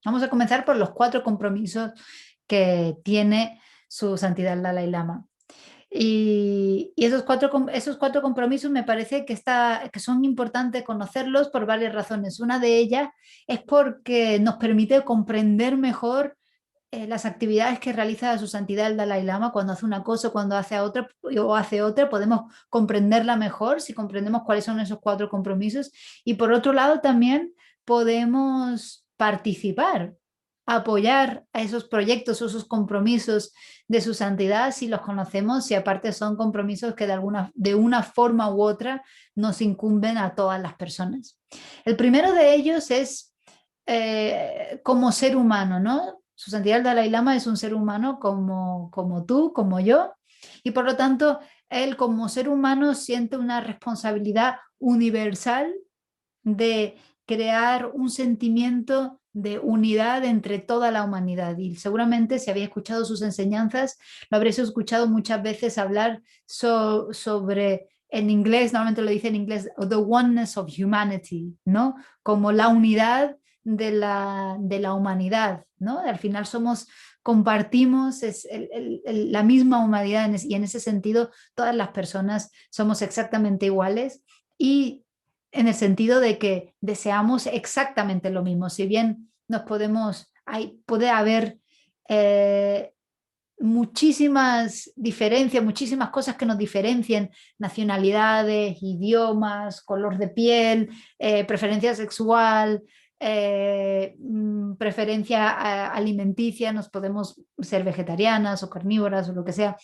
Vamos a comenzar por los 4 compromisos que tiene su santidad el Dalai Lama. Y esos cuatro compromisos me parece que son importantes conocerlos por varias razones. Una de ellas es porque nos permite comprender mejor las actividades que realiza su santidad el Dalai Lama cuando hace una cosa, cuando hace otra o hace otra, podemos comprenderla mejor si comprendemos cuáles son esos 4 compromisos. Y por otro lado también podemos participar, apoyar a esos proyectos o esos compromisos de su santidad si los conocemos, si aparte son compromisos que de una forma u otra nos incumben a todas las personas. El primero de ellos es como ser humano, ¿no? Su santidad el Dalai Lama es un ser humano como tú, como yo, y por lo tanto, él como ser humano siente una responsabilidad universal de crear un sentimiento de unidad entre toda la humanidad. Y seguramente si habéis escuchado sus enseñanzas, lo habréis escuchado muchas veces hablar sobre, en inglés, normalmente lo dice en inglés, the oneness of humanity, ¿no? Como la unidad de la humanidad, ¿no? Al final compartimos la misma humanidad y en ese sentido todas las personas somos exactamente iguales y en el sentido de que deseamos exactamente lo mismo. Si bien puede haber eh, muchísimas diferencias, muchísimas cosas que nos diferencien, nacionalidades, idiomas, color de piel, preferencia sexual, preferencia alimenticia, nos podemos ser vegetarianas o carnívoras o lo que sea,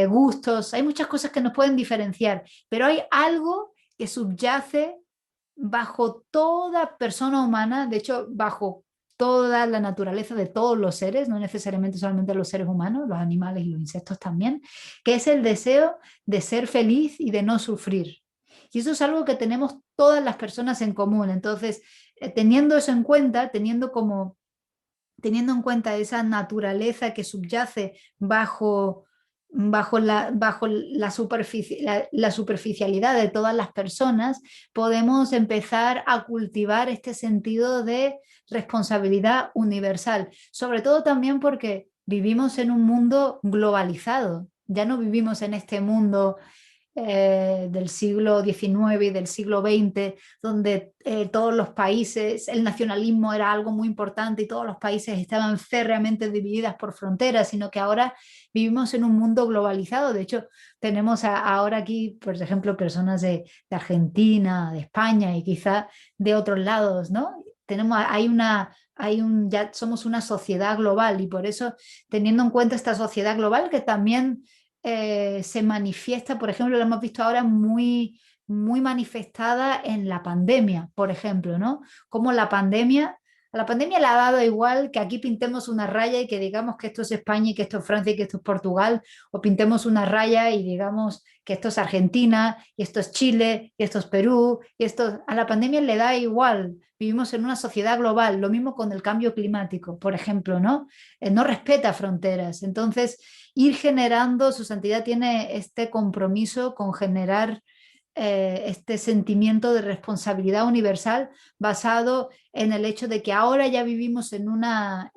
gustos, hay muchas cosas que nos pueden diferenciar, pero hay algo que subyace bajo toda persona humana, de hecho, bajo toda la naturaleza de todos los seres, no necesariamente solamente los seres humanos, los animales y los insectos también, que es el deseo de ser feliz y de no sufrir. Y eso es algo que tenemos todas las personas en común. Entonces, teniendo eso en cuenta, teniendo en cuenta esa naturaleza que subyace bajo la superficialidad de todas las personas, podemos empezar a cultivar este sentido de responsabilidad universal, sobre todo también porque vivimos en un mundo globalizado, ya no vivimos en este mundo del siglo XIX y del siglo XX, donde todos los países, el nacionalismo era algo muy importante y todos los países estaban férreamente divididas por fronteras, sino que ahora vivimos en un mundo globalizado. De hecho, tenemos ahora aquí, por ejemplo, personas de Argentina, de España y quizá de otros lados, ¿no? Ya somos una sociedad global y por eso, teniendo en cuenta esta sociedad global que también se manifiesta, por ejemplo, lo hemos visto ahora muy manifestada en la pandemia, por ejemplo, ¿no? Como a la pandemia le ha dado igual que aquí pintemos una raya y que digamos que esto es España y que esto es Francia y que esto es Portugal, o pintemos una raya y digamos que esto es Argentina y esto es Chile y esto es Perú y esto a la pandemia le da igual. Vivimos en una sociedad global, lo mismo con el cambio climático, por ejemplo, ¿no? No respeta fronteras. Entonces, ir generando, su santidad tiene este compromiso con generar este sentimiento de responsabilidad universal basado en el hecho de que ahora ya vivimos en una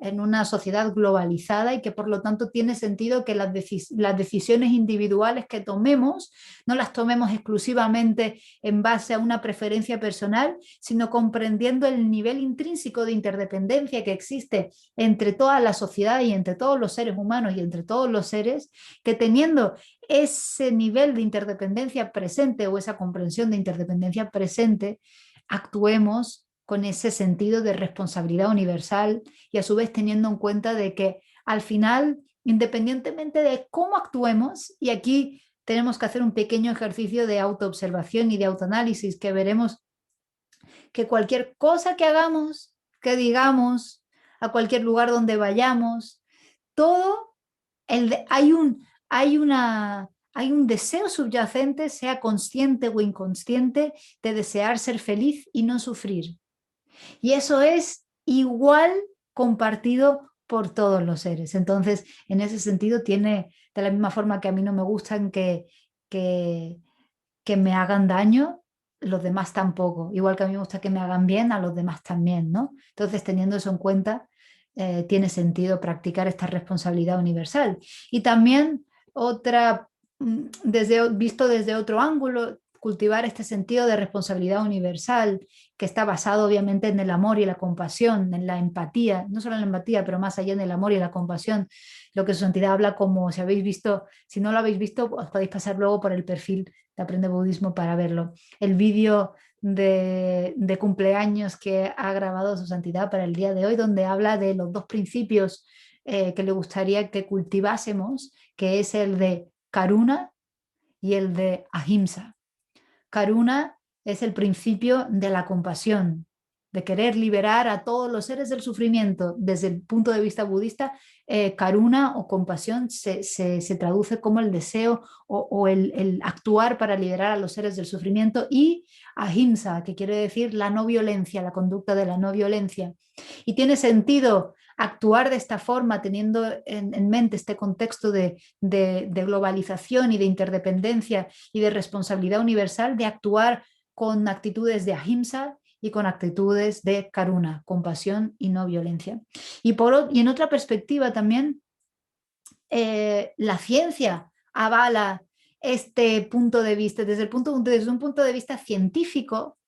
sociedad globalizada y que por lo tanto tiene sentido que las decisiones individuales que tomemos no las tomemos exclusivamente en base a una preferencia personal, sino comprendiendo el nivel intrínseco de interdependencia que existe entre toda la sociedad y entre todos los seres humanos y entre todos los seres, que teniendo ese nivel de interdependencia presente o esa comprensión de interdependencia presente, actuemos con ese sentido de responsabilidad universal y a su vez teniendo en cuenta de que al final, independientemente de cómo actuemos, y aquí tenemos que hacer un pequeño ejercicio de autoobservación y de autoanálisis que veremos que cualquier cosa que hagamos, que digamos, a cualquier lugar donde vayamos, todo hay un deseo subyacente, sea consciente o inconsciente, de desear ser feliz y no sufrir. Y eso es igual compartido por todos los seres. Entonces, en ese sentido, tiene, de la misma forma que a mí no me gustan que, que me hagan daño, los demás tampoco. Igual que a mí me gusta que me hagan bien, a los demás también, ¿no? Entonces, teniendo eso en cuenta, tiene sentido practicar esta responsabilidad universal. Y también otra, visto desde otro ángulo, cultivar este sentido de responsabilidad universal, que está basado obviamente en el amor y la compasión, en la empatía, no solo en la empatía, pero más allá en el amor y la compasión, lo que su santidad habla como, si habéis visto, si no lo habéis visto, os podéis pasar luego por el perfil de Aprende Budismo para verlo. El vídeo de cumpleaños que ha grabado su santidad para el día de hoy, donde habla de los dos principios que le gustaría que cultivásemos, que es el de Karuna y el de Ahimsa. Karuna es el principio de la compasión, de querer liberar a todos los seres del sufrimiento. Desde el punto de vista budista, Karuna o compasión se traduce como el deseo o el actuar para liberar a los seres del sufrimiento, y Ahimsa, que quiere decir la no violencia, la conducta de la no violencia. Y tiene sentido actuar de esta forma, teniendo en mente este contexto de globalización y de interdependencia y de responsabilidad universal, de actuar con actitudes de ahimsa y con actitudes de karuna, compasión y no violencia. Y en otra perspectiva también, la ciencia avala este punto de vista. Desde un punto de vista científico,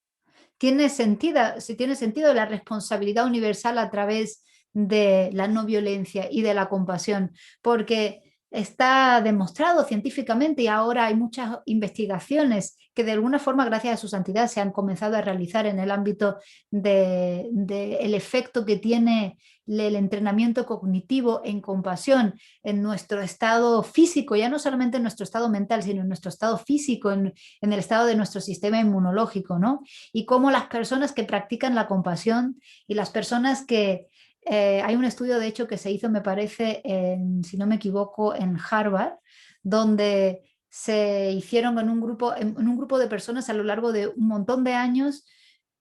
si tiene sentido la responsabilidad universal a través de la no violencia y de la compasión, porque está demostrado científicamente, y ahora hay muchas investigaciones que de alguna forma, gracias a su santidad, se han comenzado a realizar en el ámbito el efecto que tiene el entrenamiento cognitivo en compasión en nuestro estado físico, ya no solamente en nuestro estado mental, sino en nuestro estado físico, en el estado de nuestro sistema inmunológico, ¿no? Y cómo las personas que practican la compasión y las personas que... hay un estudio, de hecho, que se hizo, me parece, si no me equivoco, en Harvard, donde se hicieron en un grupo de personas a lo largo de un montón de años.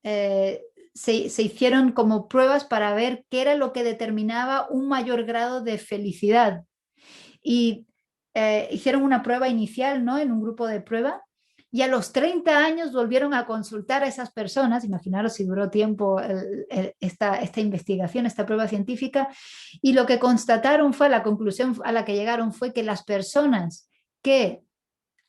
Se hicieron como pruebas para ver qué era lo que determinaba un mayor grado de felicidad. Y hicieron una prueba inicial, ¿no? En un grupo de prueba, y a los 30 años volvieron a consultar a esas personas. Imaginaros si duró tiempo esta investigación, esta prueba científica, y lo que constataron fue, la conclusión a la que llegaron fue que las personas que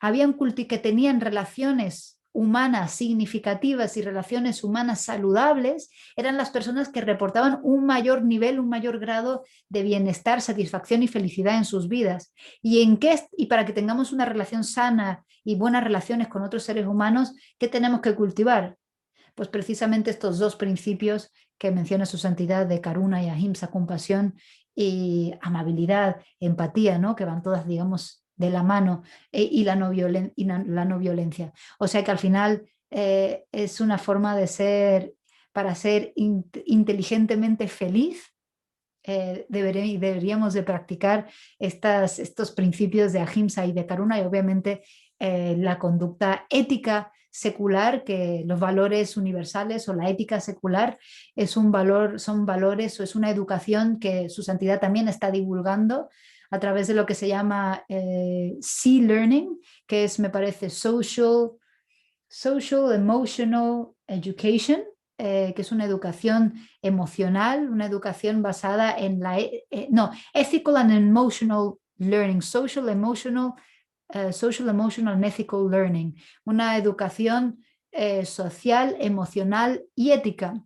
que tenían relaciones humanas significativas y relaciones humanas saludables, eran las personas que reportaban un mayor nivel, un mayor grado de bienestar, satisfacción y felicidad en sus vidas. Y para que tengamos una relación sana y buenas relaciones con otros seres humanos, ¿qué tenemos que cultivar? Pues precisamente estos dos principios que menciona su santidad, de karuna y ahimsa, compasión y amabilidad, empatía, ¿no? Que van todas, digamos, de la mano, y la no violencia. O sea que al final, es una forma de ser, para ser inteligentemente feliz, deberíamos de practicar estos principios de ahimsa y de karuna, y obviamente la conducta ética secular, que los valores universales o la ética secular es un valor, son valores o es una educación que su santidad también está divulgando a través de lo que se llama C-Learning, que es, me parece, Social Emotional Education, que es una educación emocional, una educación basada en no, Ethical and Emotional Learning, Social, Emotional and Ethical Learning, una educación social, emocional y ética.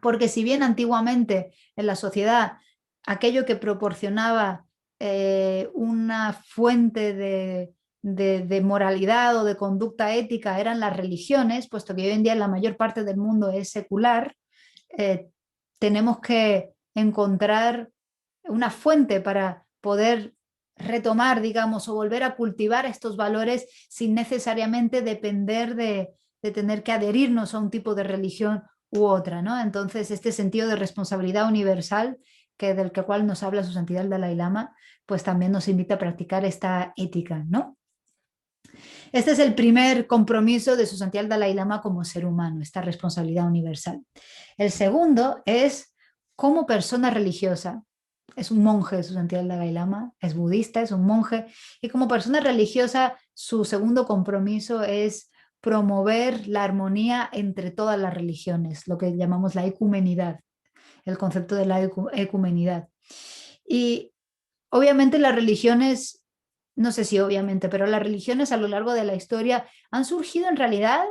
Porque si bien antiguamente en la sociedad aquello que proporcionaba una fuente de moralidad o de conducta ética eran las religiones, puesto que hoy en día la mayor parte del mundo es secular, eh, tenemos que encontrar una fuente para poder retomar, digamos, o volver a cultivar estos valores sin necesariamente depender de tener que adherirnos a un tipo de religión u otra, ¿no? Entonces, este sentido de responsabilidad universal del cual nos habla su santidad el Dalai Lama, pues también nos invita a practicar esta ética, ¿no? Este es el primer compromiso de su santidad el Dalai Lama como ser humano, esta responsabilidad universal. El segundo es como persona religiosa. Es un monje, su santidad el Dalai Lama, es budista, es un monje, y como persona religiosa su segundo compromiso es promover la armonía entre todas las religiones, lo que llamamos la ecumenidad, el concepto de la ecumenidad. Y obviamente las religiones, no sé si obviamente, pero las religiones a lo largo de la historia han surgido en realidad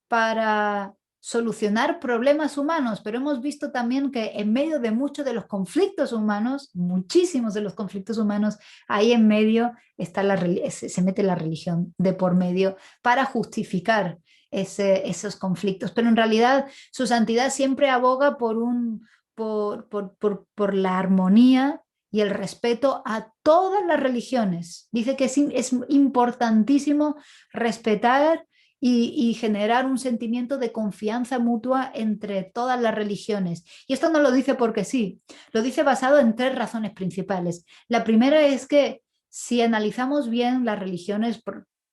para solucionar problemas humanos, pero hemos visto también que en medio de muchos de los conflictos humanos, muchísimos de los conflictos humanos, ahí en medio está se mete la religión de por medio para justificar esos conflictos. Pero en realidad su santidad siempre aboga por la armonía y el respeto a todas las religiones. Dice que es importantísimo respetar y generar un sentimiento de confianza mutua entre todas las religiones. Y esto no lo dice porque sí, lo dice basado en tres razones principales. La primera es que si analizamos bien las religiones,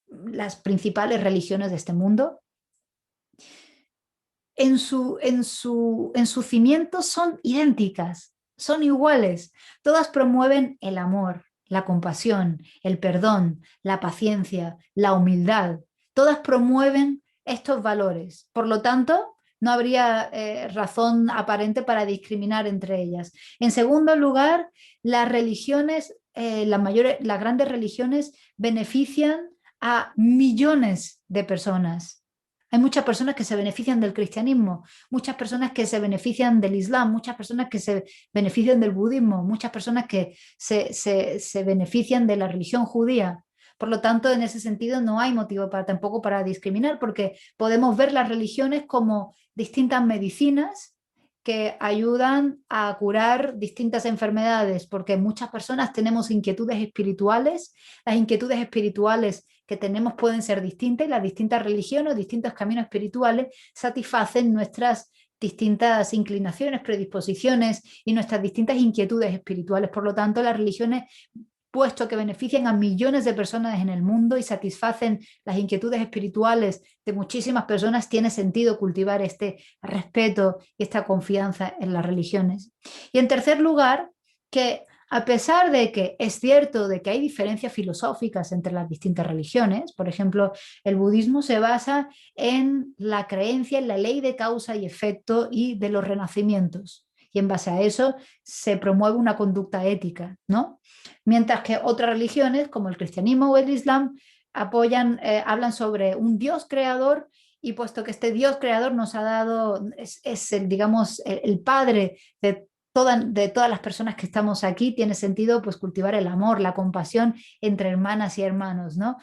las principales religiones de este mundo, en su cimiento son idénticas, son iguales. Todas promueven el amor, la compasión, el perdón, la paciencia, la humildad. Todas promueven estos valores. Por lo tanto, no habría razón aparente para discriminar entre ellas. En segundo lugar, las religiones, las grandes religiones benefician a millones de personas. Hay muchas personas que se benefician del cristianismo, muchas personas que se benefician del islam, muchas personas que se benefician del budismo, muchas personas que se benefician de la religión judía. Por lo tanto, en ese sentido no hay motivo tampoco para discriminar, porque podemos ver las religiones como distintas medicinas que ayudan a curar distintas enfermedades, porque muchas personas tenemos inquietudes espirituales. Las inquietudes espirituales que tenemos pueden ser distintas y las distintas religiones o distintos caminos espirituales satisfacen nuestras distintas inclinaciones, predisposiciones y nuestras distintas inquietudes espirituales. Por lo tanto, las religiones, puesto que benefician a millones de personas en el mundo y satisfacen las inquietudes espirituales de muchísimas personas, tiene sentido cultivar este respeto y esta confianza en las religiones. Y en tercer lugar, que a pesar de que es cierto de que hay diferencias filosóficas entre las distintas religiones, por ejemplo, el budismo se basa en la creencia en la ley de causa y efecto y de los renacimientos. Y en base a eso se promueve una conducta ética, ¿no? Mientras que otras religiones, como el cristianismo o el islam, hablan sobre un Dios creador, y puesto que este Dios creador nos ha dado, es el, digamos, el padre de todas las personas que estamos aquí, tiene sentido pues cultivar el amor, la compasión entre hermanas y hermanos, ¿no?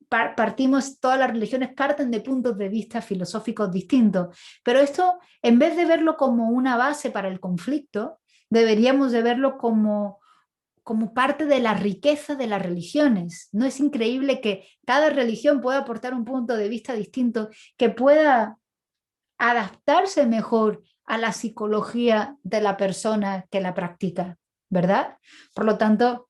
Todas las religiones parten de puntos de vista filosóficos distintos, pero esto, en vez de verlo como una base para el conflicto, deberíamos de verlo como parte de la riqueza de las religiones. ¿No es increíble que cada religión pueda aportar un punto de vista distinto, que pueda adaptarse mejor a la psicología de la persona que la practica, ¿verdad? Por lo tanto,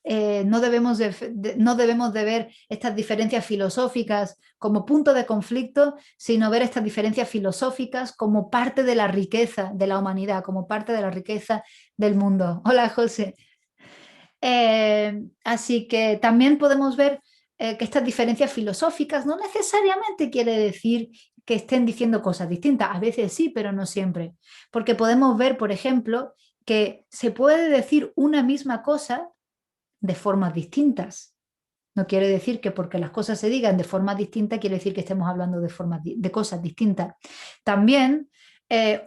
no debemos de ver estas diferencias filosóficas como punto de conflicto, sino ver estas diferencias filosóficas como parte de la riqueza de la humanidad, como parte de la riqueza del mundo. Hola, José. Así que también podemos ver que estas diferencias filosóficas no necesariamente quiere decir que estén diciendo cosas distintas. A veces sí, pero no siempre. Porque podemos ver, por ejemplo, que se puede decir una misma cosa de formas distintas. No quiere decir que porque las cosas se digan de forma distinta, quiere decir que estemos hablando de cosas distintas. También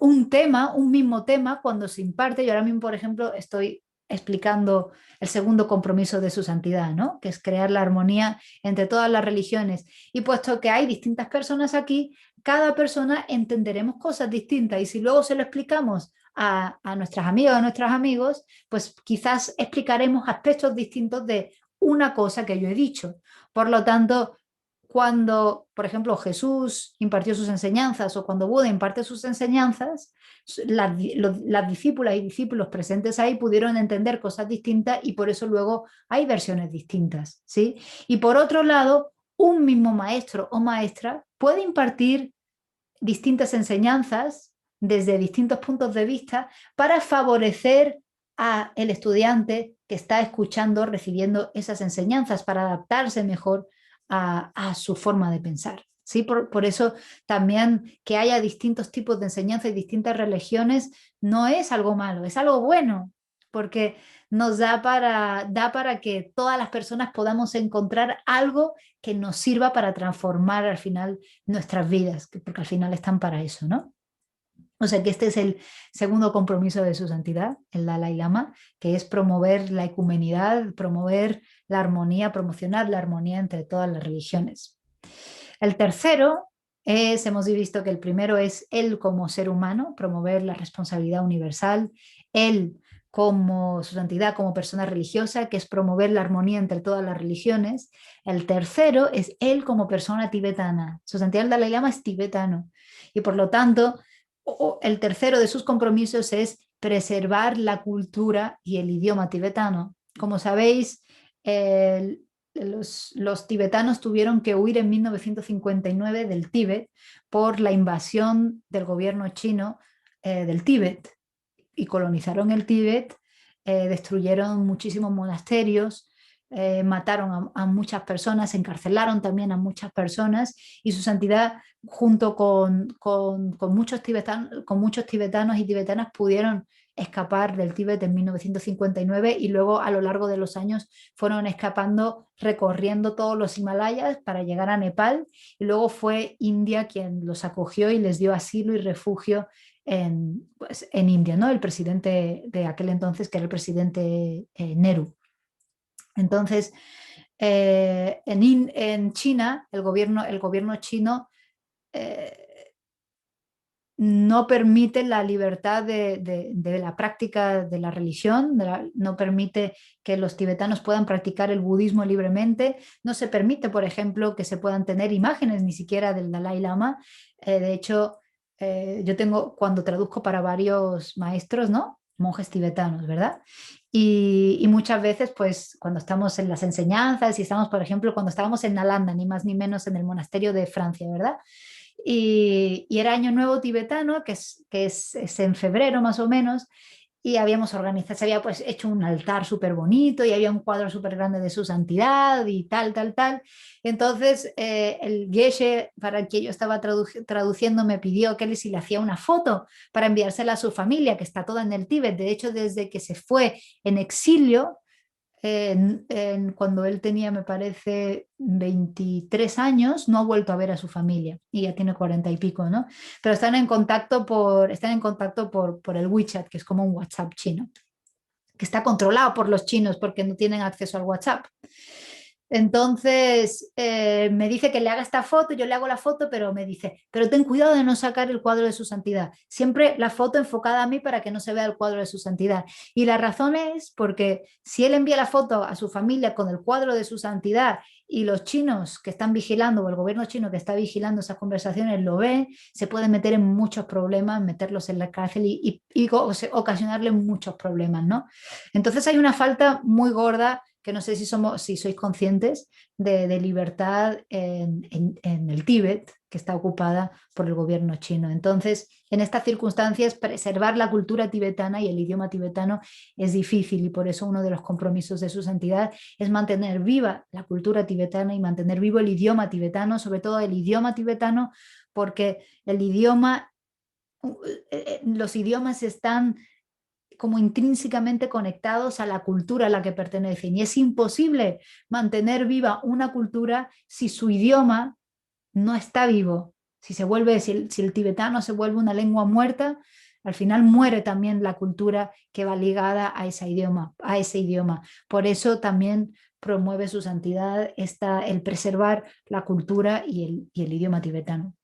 un mismo tema, cuando se imparte, yo ahora mismo, por ejemplo, estoy explicando el segundo compromiso de su santidad, ¿no? Que es crear la armonía entre todas las religiones. Y puesto que hay distintas personas aquí, cada persona entenderemos cosas distintas, y si luego se lo explicamos a nuestras amigas o a nuestros amigos, pues quizás explicaremos aspectos distintos de una cosa que yo he dicho. Por lo tanto, cuando, por ejemplo, Jesús impartió sus enseñanzas o cuando Buda imparte sus enseñanzas, las discípulas y discípulos presentes ahí pudieron entender cosas distintas, y por eso luego hay versiones distintas, ¿sí? Y por otro lado, un mismo maestro o maestra puede impartir distintas enseñanzas desde distintos puntos de vista para favorecer a el estudiante que está escuchando, recibiendo esas enseñanzas, para adaptarse mejor a su forma de pensar. ¿Sí? Por eso también que haya distintos tipos de enseñanza y distintas religiones no es algo malo, es algo bueno, porque nos da para que todas las personas podamos encontrar algo que nos sirva para transformar al final nuestras vidas, porque al final están para eso, ¿no? O sea que este es el segundo compromiso de su santidad, el Dalai Lama, que es promover la ecumenidad, promover la armonía, promocionar la armonía entre todas las religiones. El tercero es, hemos visto que el primero es él como ser humano, promover la responsabilidad universal, él como su santidad como persona religiosa, que es promover la armonía entre todas las religiones. El tercero es él como persona tibetana. Su santidad el Dalai Lama es tibetano y por lo tanto el tercero de sus compromisos es preservar la cultura y el idioma tibetano. Como sabéis, los tibetanos tuvieron que huir en 1959 del Tíbet por la invasión del gobierno chino del Tíbet y colonizaron el Tíbet, destruyeron muchísimos monasterios, mataron a muchas personas, encarcelaron también a muchas personas y su santidad junto con muchos tibetanos y tibetanas pudieron escapar del Tíbet en 1959 y luego a lo largo de los años fueron escapando recorriendo todos los Himalayas para llegar a Nepal y luego fue India quien los acogió y les dio asilo y refugio pues, en India, ¿no? El presidente de aquel entonces, que era el presidente Nehru. Entonces, en China, el gobierno chino eh, no permite la libertad de la práctica de la religión, no permite que los tibetanos puedan practicar el budismo libremente, no se permite, por ejemplo, que se puedan tener imágenes ni siquiera del Dalai Lama. De hecho, yo tengo, cuando traduzco para varios maestros, ¿no? Monjes tibetanos, ¿verdad? Y muchas veces, pues, cuando estamos en las enseñanzas y estamos, por ejemplo, cuando estábamos en Nalanda, ni más ni menos en el monasterio de Francia, ¿verdad? Y era Año Nuevo tibetano, es en febrero más o menos, y habíamos organizado, se había pues hecho un altar súper bonito y había un cuadro súper grande de su santidad y tal, tal, tal. Entonces el geshe para el que yo estaba traduciendo me pidió que si le hacía una foto para enviársela a su familia, que está toda en el Tíbet. De hecho, desde que se fue en exilio, cuando él tenía, me parece, 23 años, no ha vuelto a ver a su familia y ya tiene 40 y pico, ¿no? Pero están en contacto por el WeChat, que es como un WhatsApp chino, que está controlado por los chinos porque no tienen acceso al WhatsApp. Entonces me dice que le haga esta foto, yo le hago la foto, pero me dice, pero ten cuidado de no sacar el cuadro de su santidad. Siempre la foto enfocada a mí para que no se vea el cuadro de su santidad. Y la razón es porque si él envía la foto a su familia con el cuadro de su santidad y los chinos que están vigilando o el gobierno chino que está vigilando esas conversaciones lo ve, se puede meter en muchos problemas, meterlos en la cárcel y ocasionarle muchos problemas, ¿no? Entonces hay una falta muy gorda que no sé si sois conscientes de libertad en el Tíbet, que está ocupada por el gobierno chino. Entonces, en estas circunstancias, preservar la cultura tibetana y el idioma tibetano es difícil y por eso uno de los compromisos de su santidad es mantener viva la cultura tibetana y mantener vivo el idioma tibetano, sobre todo el idioma tibetano, porque los idiomas están como intrínsecamente conectados a la cultura a la que pertenecen. Y es imposible mantener viva una cultura si su idioma no está vivo. Si el tibetano se vuelve una lengua muerta, al final muere también la cultura que va ligada a ese idioma. Por eso también promueve su santidad el preservar la cultura y el idioma tibetano.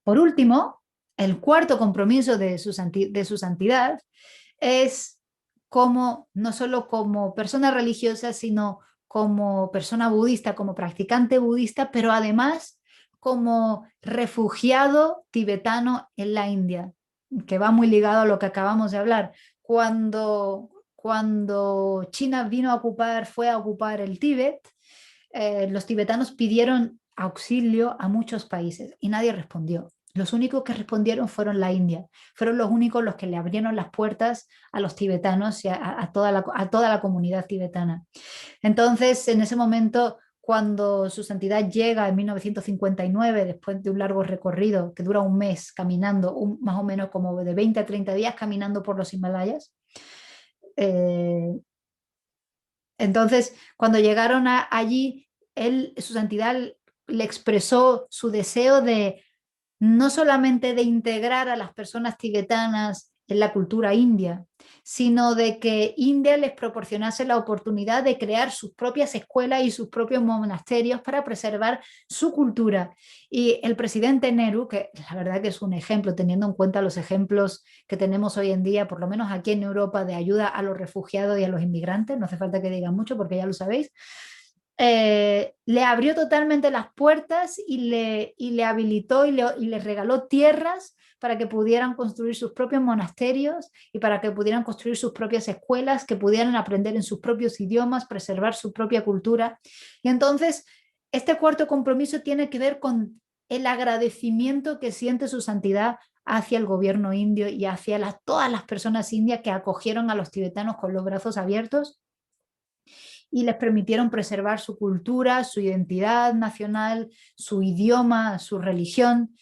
Por último, el cuarto compromiso de su santidad es como, no solo como persona religiosa, sino como persona budista, como practicante budista, pero además como refugiado tibetano en la India, que va muy ligado a lo que acabamos de hablar. Cuando China fue a ocupar el Tíbet, los tibetanos pidieron auxilio a muchos países y nadie respondió. Los únicos que respondieron fueron la India, fueron los únicos los que le abrieron las puertas a los tibetanos y a toda la comunidad tibetana. Entonces, en ese momento, cuando su santidad llega en 1959, después de un largo recorrido que dura un mes caminando, más o menos como de 20 a 30 días caminando por los Himalayas. Entonces, cuando llegaron allí, su santidad le expresó su deseo de no solamente de integrar a las personas tibetanas en la cultura india, sino de que India les proporcionase la oportunidad de crear sus propias escuelas y sus propios monasterios para preservar su cultura. Y el presidente Nehru, que la verdad que es un ejemplo, teniendo en cuenta los ejemplos que tenemos hoy en día, por lo menos aquí en Europa, de ayuda a los refugiados y a los inmigrantes, no hace falta que digan mucho porque ya lo sabéis, le abrió totalmente las puertas y le habilitó y le regaló tierras para que pudieran construir sus propios monasterios y para que pudieran construir sus propias escuelas, que pudieran aprender en sus propios idiomas, preservar su propia cultura. Y entonces, este cuarto compromiso tiene que ver con el agradecimiento que siente su santidad hacia el gobierno indio y hacia todas las personas indias que acogieron a los tibetanos con los brazos abiertos y les permitieron preservar su cultura, su identidad nacional, su idioma, su religión.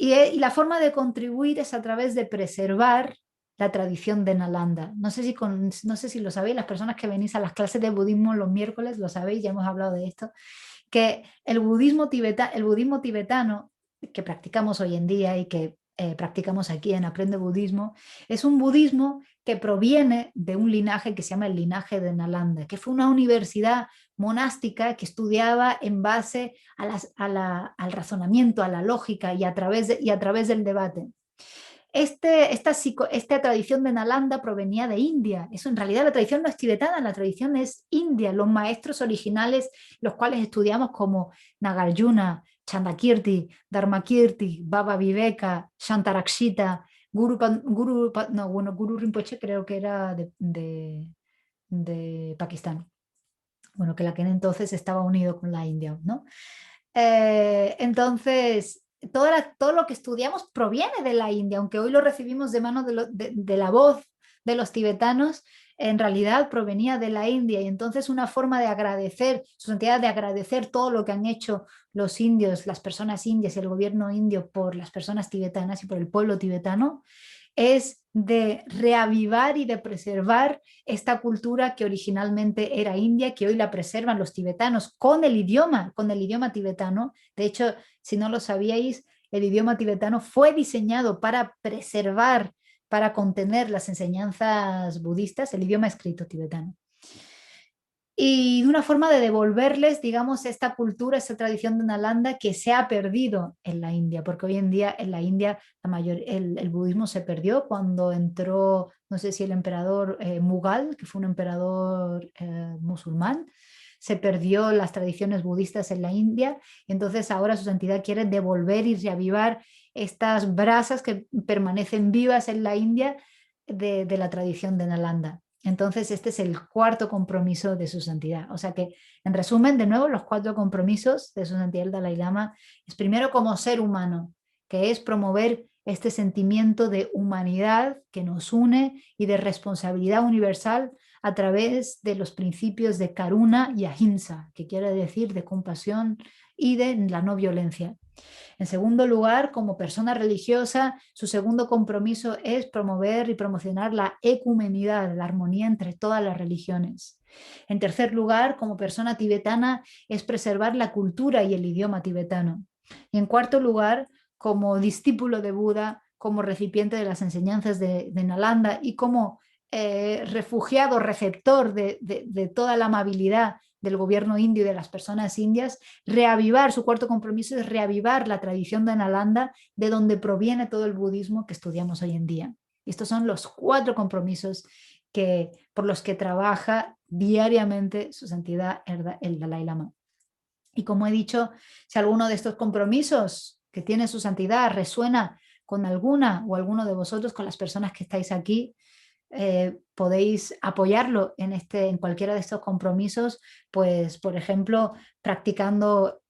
Y la forma de contribuir es a través de preservar la tradición de Nalanda. No sé si lo sabéis, las personas que venís a las clases de budismo los miércoles, lo sabéis, ya hemos hablado de esto, que el budismo tibetano que practicamos hoy en día y que practicamos aquí en Aprende Budismo, es un budismo que proviene de un linaje que se llama el linaje de Nalanda, que fue una universidad monástica que estudiaba en base al razonamiento, a la lógica y a través del debate. Esta tradición de Nalanda provenía de India. Eso en realidad la tradición no es tibetana, la tradición es india. Los maestros originales, los cuales estudiamos como Nagarjuna, Chandakirti, Dharmakirti, Baba Viveka, Shantarakshita, Guru Rinpoche creo que era de Pakistán. Bueno, que entonces estaba unido con la India, ¿no? Entonces, todo lo que estudiamos proviene de la India, aunque hoy lo recibimos de mano de la voz de los tibetanos, en realidad provenía de la India. Y entonces una forma de agradecer, su santidad de agradecer todo lo que han hecho los indios, las personas indias y el gobierno indio por las personas tibetanas y por el pueblo tibetano, es de reavivar y de preservar esta cultura que originalmente era india, que hoy la preservan los tibetanos con el idioma tibetano. De hecho, si no lo sabíais, el idioma tibetano fue diseñado para preservar, para contener las enseñanzas budistas, el idioma escrito tibetano. Y de una forma de devolverles, digamos, esta cultura, esta tradición de Nalanda que se ha perdido en la India, porque hoy en día en la India el budismo se perdió cuando entró, no sé si el emperador Mughal, que fue un emperador musulmán, se perdió las tradiciones budistas en la India, y entonces ahora su santidad quiere devolver y reavivar estas brasas que permanecen vivas en la India de la tradición de Nalanda. Entonces, este es el cuarto compromiso de su santidad. O sea que, en resumen, de nuevo, los cuatro compromisos de su santidad el Dalai Lama es primero como ser humano, que es promover este sentimiento de humanidad que nos une y de responsabilidad universal a través de los principios de karuna y ahimsa, que quiere decir de compasión y de la no violencia. En segundo lugar, como persona religiosa, su segundo compromiso es promover y promocionar la ecumenidad, la armonía entre todas las religiones. En tercer lugar, como persona tibetana, es preservar la cultura y el idioma tibetano. Y en cuarto lugar, como discípulo de Buda, como recipiente de las enseñanzas de Nalanda y como refugiado, receptor de toda la amabilidad del gobierno indio y de las personas indias, reavivar, su cuarto compromiso es reavivar la tradición de Nalanda, de donde proviene todo el budismo que estudiamos hoy en día. Y estos son los cuatro compromisos por los que trabaja diariamente su santidad el Dalai Lama. Y como he dicho, si alguno de estos compromisos que tiene su santidad resuena con alguna o alguno de vosotros, con las personas que estáis aquí, podéis apoyarlo en cualquiera de estos compromisos, pues por ejemplo, practicando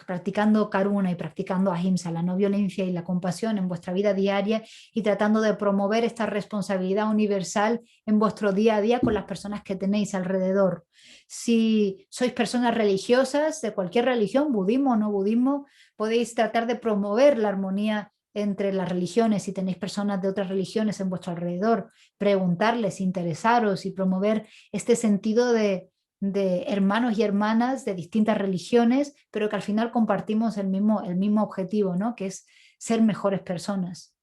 practicando Karuna y practicando Ahimsa, la no violencia y la compasión en vuestra vida diaria y tratando de promover esta responsabilidad universal en vuestro día a día con las personas que tenéis alrededor. Si sois personas religiosas de cualquier religión, budismo o no budismo, podéis tratar de promover la armonía entre las religiones. Si tenéis personas de otras religiones en vuestro alrededor, preguntarles, interesaros y promover este sentido de hermanos y hermanas de distintas religiones, pero que al final compartimos el mismo objetivo, ¿no? Que es ser mejores personas.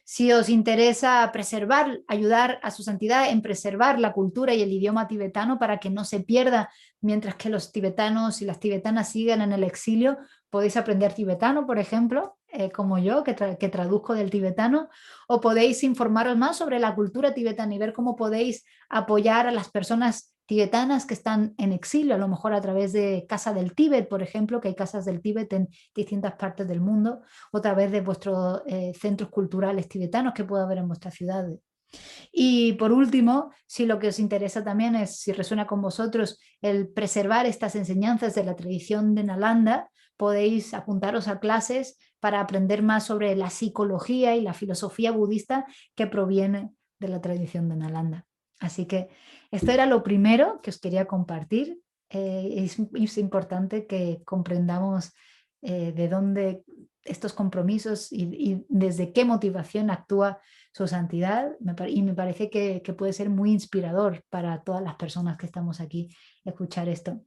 Si os interesa preservar, ayudar a su santidad en preservar la cultura y el idioma tibetano para que no se pierda mientras que los tibetanos y las tibetanas sigan en el exilio, podéis aprender tibetano, por ejemplo, como yo, que traduzco del tibetano, o podéis informaros más sobre la cultura tibetana y ver cómo podéis apoyar a las personas tibetanas que están en exilio, a lo mejor a través de Casa del Tíbet, por ejemplo, que hay casas del Tíbet en distintas partes del mundo, o a través de vuestros centros culturales tibetanos que pueda haber en vuestras ciudades. Y por último, si lo que os interesa también es, si resuena con vosotros, el preservar estas enseñanzas de la tradición de Nalanda, podéis apuntaros a clases para aprender más sobre la psicología y la filosofía budista que proviene de la tradición de Nalanda. Así que esto era lo primero que os quería compartir. Es importante que comprendamos de dónde estos compromisos y desde qué motivación actúa su santidad, y me parece que puede ser muy inspirador para todas las personas que estamos aquí escuchar esto.